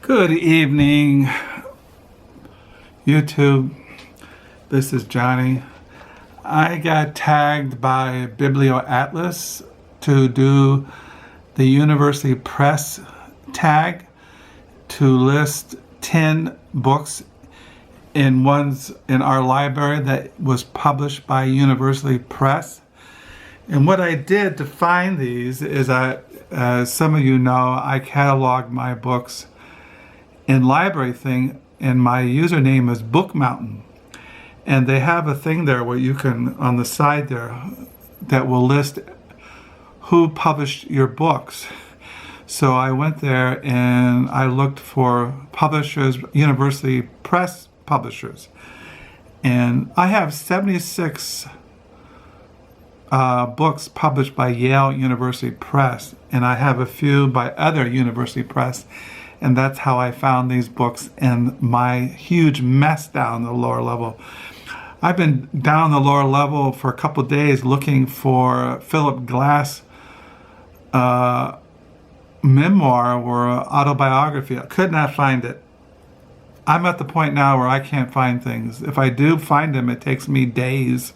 Good evening, YouTube. This is Johnny. I got tagged by Biblio Atlas to do the University Press tag to list 10 books in our library that was published by University Press. And what I did to find these is, as some of you know, I cataloged my books in Library Thing, and my username is Book Mountain. And they have a thing there where you can, on the side there, that will list who published your books. So I went there and I looked for publishers, University Press publishers. And I have 76 books published by Yale University Press, and I have a few by other University Press. And that's how I found these books and my huge mess down the lower level. I've been down the lower level for a couple of days looking for Philip Glass memoir or autobiography. I could not find it. I'm at the point now where I can't find things. If I do find them, it takes me days,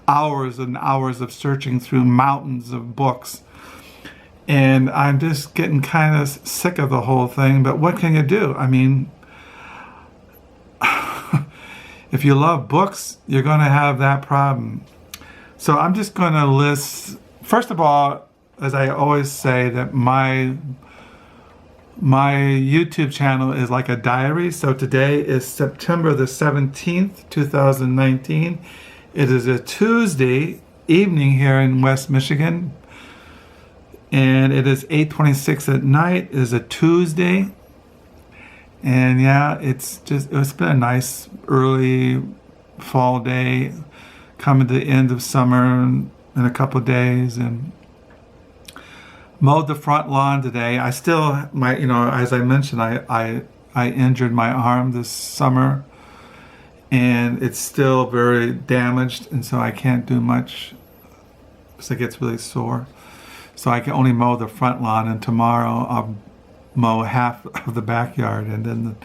hours and hours of searching through mountains of books. And I'm just getting kind of sick of the whole thing, but what can you do? I mean, if you love books, you're going to have that problem. So I'm just going to list, first of all, as I always say, that my YouTube channel is like a diary. So today is September the 17th, 2019. It is a Tuesday evening here in West Michigan. And it is 8:26 at night. It is a Tuesday. And yeah, it's been a nice early fall day, coming to the end of summer in a couple of days, and mowed the front lawn today. I still, as I mentioned, I injured my arm this summer, and it's still very damaged, and so I can't do much because it gets really sore. So I can only mow the front lawn, and tomorrow I'll mow half of the backyard, and then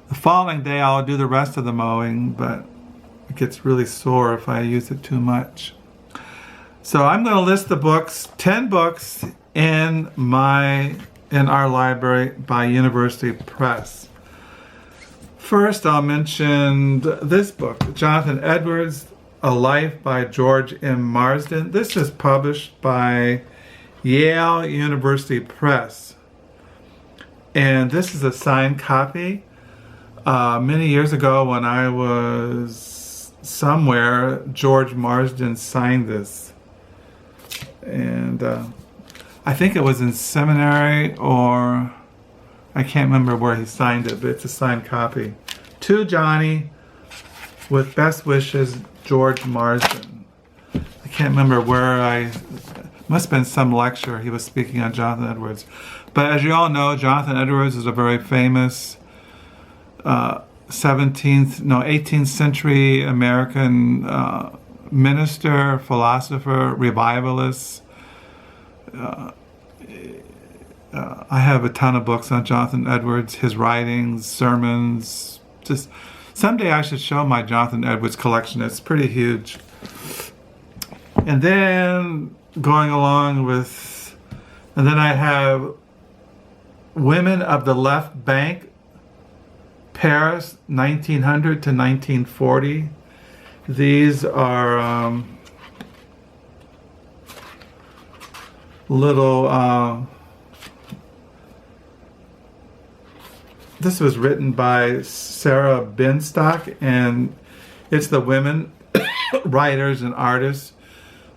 the following day I'll do the rest of the mowing, but it gets really sore if I use it too much. So I'm going to list the books, 10 books in our library by University Press. First, I'll mention this book, Jonathan Edwards, A Life by George M. Marsden. This is published by Yale University Press. And this is a signed copy. Many years ago when I was somewhere, George Marsden signed this. And I think it was in seminary, or I can't remember where he signed it, but it's a signed copy. To Johnny, with best wishes, George Marsden. I can't remember where must have been some lecture he was speaking on Jonathan Edwards. But as you all know, Jonathan Edwards is a very famous 18th century American minister, philosopher, revivalist. I have a ton of books on Jonathan Edwards, his writings, sermons. Just someday I should show my Jonathan Edwards collection. It's pretty huge. And then going along with, and then I have Women of the Left Bank, Paris, 1900 to 1940. These are this was written by Sarah Benstock, and it's the women writers and artists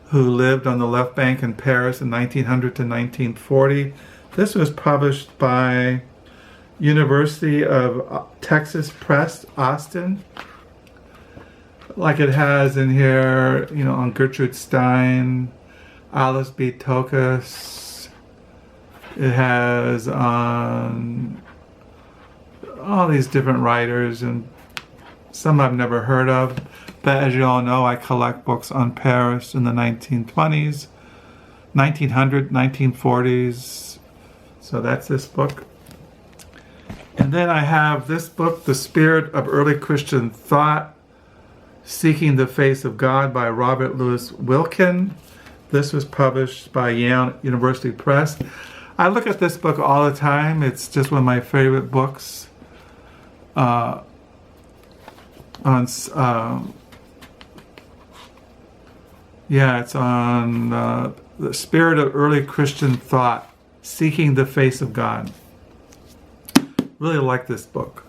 who lived on the left bank in Paris in 1900 to 1940. This was published by University of Texas Press, Austin. Like it has in here, on Gertrude Stein, Alice B. Tokes. It has on all these different writers, and some I've never heard of. But as you all know, I collect books on Paris in the 1920s, 1900s, 1940s. So that's this book. And then I have this book, The Spirit of Early Christian Thought, Seeking the Face of God by Robert Louis Wilken. This was published by Yale University Press. I look at this book all the time. It's just one of my favorite books on it's on the spirit of early Christian thought, seeking the face of God. Really like this book.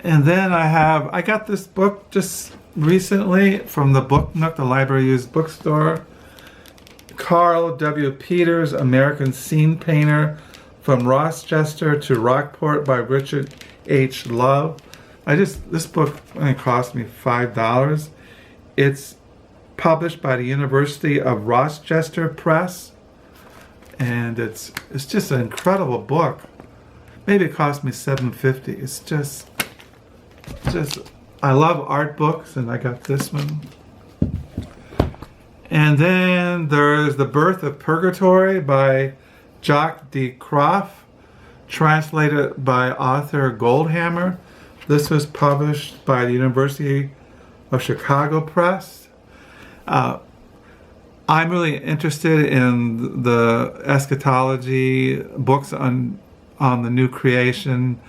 And then I got this book just recently from the Book Nook, the library used bookstore. Carl W. Peters, American Scene Painter, From Rochester to Rockport by Richard H. Love. This book only cost me $5. It's published by the University of Rochester Press, and it's just an incredible book. Maybe it cost me $7.50. It's just I love art books, and I got this one. And then there's The Birth of Purgatory by Jacques de Croft, translated by Arthur Goldhammer. This was published by the University of Chicago Press. I'm really interested in the eschatology books on the new creation,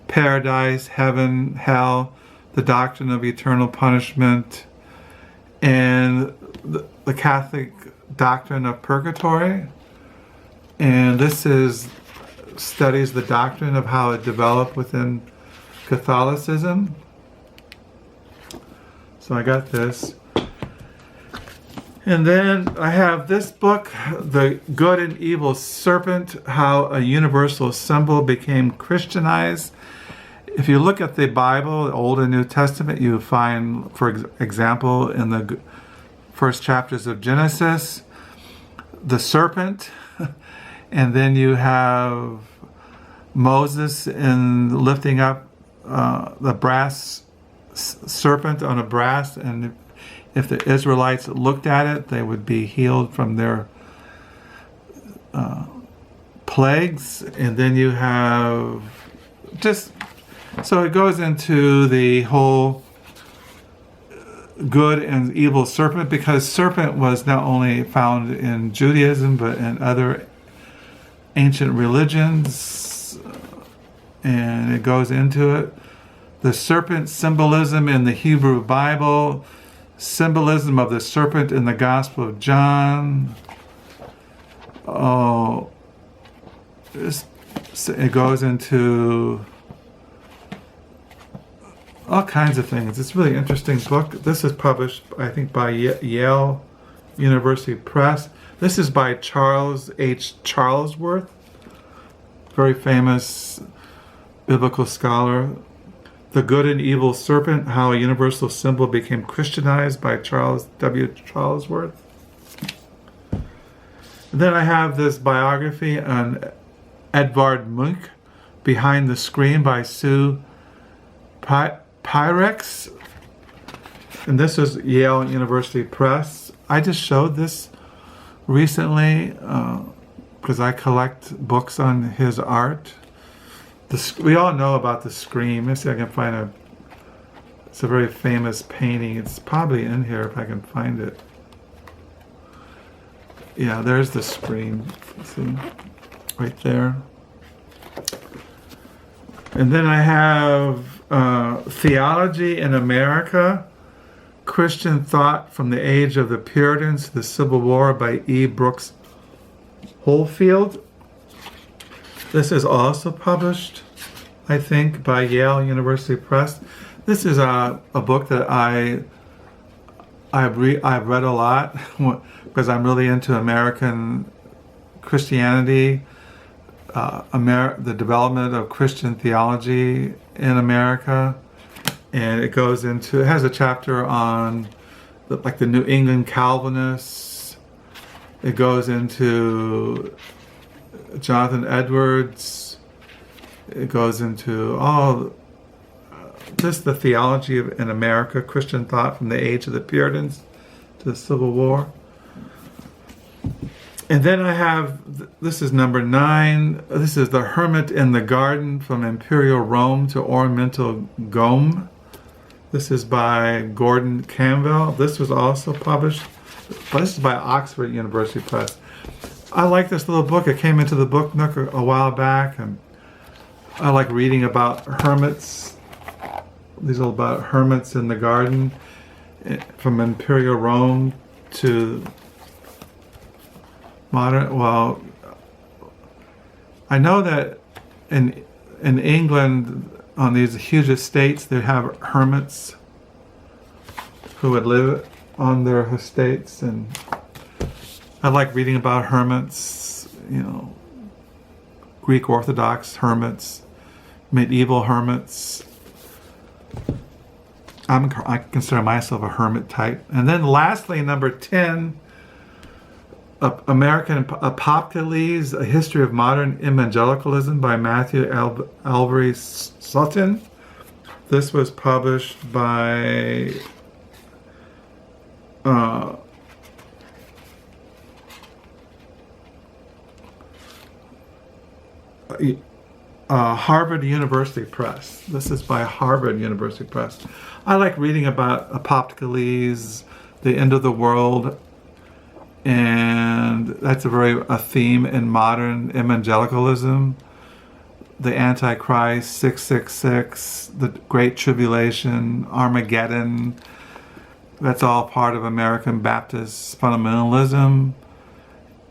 paradise, heaven, hell, the doctrine of eternal punishment, and the Catholic doctrine of purgatory. And this studies the doctrine of how it developed within Catholicism. So I got this. And then I have this book, The Good and Evil Serpent, How a Universal Symbol Became Christianized. If you look at the Bible, the Old and New Testament, you find, for example, in the first chapters of Genesis, the serpent, and then you have Moses in lifting up the brass serpent on a brass, and if the Israelites looked at it, they would be healed from their plagues. And then you have so it goes into the whole good and evil serpent, because serpent was not only found in Judaism but in other ancient religions, and it goes into it. The serpent symbolism in the Hebrew Bible, symbolism of the serpent in the Gospel of John. It goes into all kinds of things. It's a really interesting book. This is published, I think, by Yale University Press. This is by Charles H. Charlesworth, very famous biblical scholar. The Good and Evil Serpent, How a Universal Symbol Became Christianized by Charles W. Charlesworth. And then I have this biography on Edvard Munch, Behind the Screen by Sue Pyrex. And this is Yale University Press. I just showed this recently because I collect books on his art. We all know about the Scream. Let's see if I can find it's a very famous painting. It's probably in here if I can find it. Yeah, there's the Scream. See? Right there. And then I have Theology in America, Christian Thought from the Age of the Puritans to the Civil War by E. Brooks Holifield. This is also published, I think, by Yale University Press. This is a book that I've read a lot because I'm really into American Christianity, the development of Christian theology in America, and it has a chapter on the New England Calvinists. It goes into Jonathan Edwards. It goes into the theology in America, Christian thought from the age of the Puritans to the Civil War. And then I have, this is number 9. This is The Hermit in the Garden, From Imperial Rome to Ornamental Gome. This is by Gordon Campbell. This was also published, but this is by Oxford University Press. I like this little book. It came into the Book Nook a while back, and I like reading about hermits. These are about hermits in the garden, from Imperial Rome to modern. Well, I know that in England, on these huge estates, they have hermits who would live on their estates, and I like reading about hermits, Greek Orthodox hermits, medieval hermits. I consider myself a hermit type. And then lastly, number 10, American Apocalypse, A History of Modern Evangelicalism by Matthew Albury Sutton. This was published by Harvard University Press. This is by Harvard University Press. I like reading about apocalypse, the end of the world, and that's a theme in modern evangelicalism. The Antichrist, 666, the Great Tribulation, Armageddon. That's all part of American Baptist fundamentalism,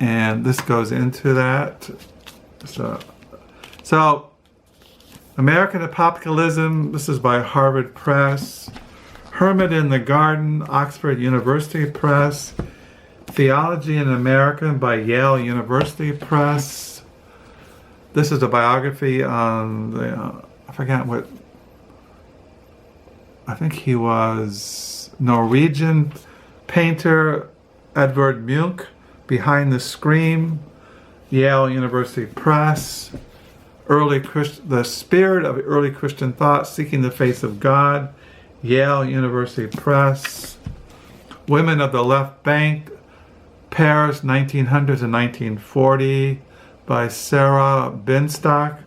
and this goes into that. So American Apocalypse, this is by Harvard Press. Hermit in the Garden, Oxford University Press. Theology in America by Yale University Press. This is a biography on I think he was Norwegian painter Edvard Munch, Behind the Scream, Yale University Press. The Spirit of Early Christian Thought, Seeking the Face of God, Yale University Press. Women of the Left Bank, Paris, 1900 to 1940, by Sarah Benstock,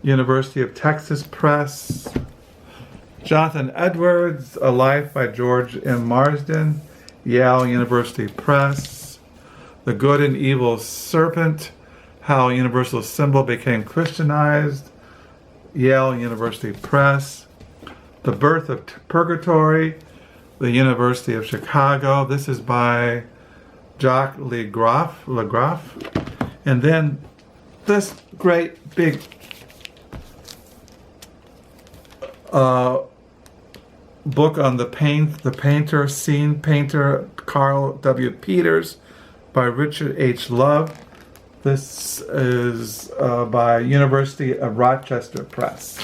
University of Texas Press. Jonathan Edwards, A Life by George M. Marsden, Yale University Press. The Good and Evil Serpent, How a Universal Symbol Became Christianized, Yale University Press. The Birth of Purgatory, the University of Chicago. This is by Jacques Le Goff. And then this great big book on the scene painter Carl W. Peters, by Richard H. Love. This is by University of Rochester Press.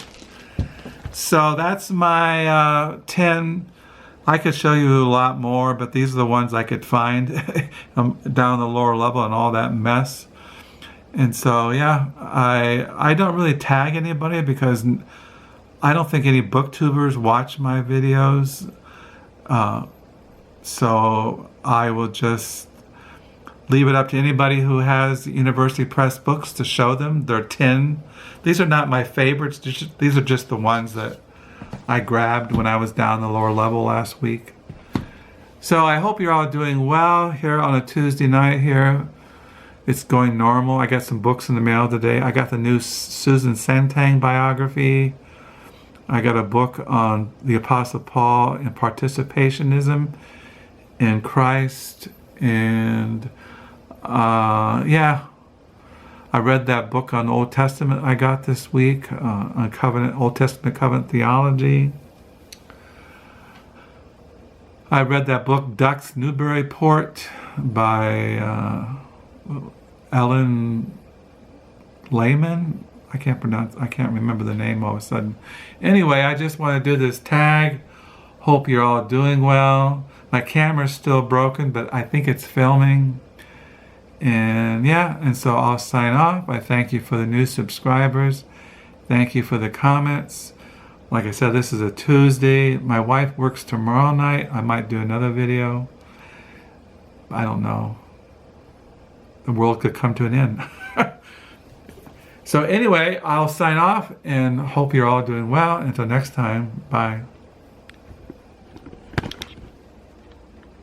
So that's my 10. I could show you a lot more, but these are the ones I could find down the lower level and all that mess. And so, yeah, I don't really tag anybody because I don't think any booktubers watch my videos. So I will just leave it up to anybody who has University Press books to show them. There are 10. These are not my favorites. These are just the ones that I grabbed when I was down the lower level last week. So I hope you're all doing well here on a Tuesday night here. It's going normal. I got some books in the mail today. I got the new Susan Sontag biography. I got a book on the Apostle Paul and participationism in Christ. And I read that book on Old Testament I got this week on Old Testament covenant theology. I read that book Ducks Newburyport by Ellen Lehman. I can't remember the name all of a sudden. Anyway, I just want to do this tag. Hope you're all doing well. My camera's still broken, but I think it's filming. And so I'll sign off. I thank you for the new subscribers. Thank you for the comments. Like I said, this is a Tuesday. My wife works tomorrow night. I might do another video. I don't know. the world could come to an end. So anyway, I'll sign off and hope you're all doing well. Until next time, bye.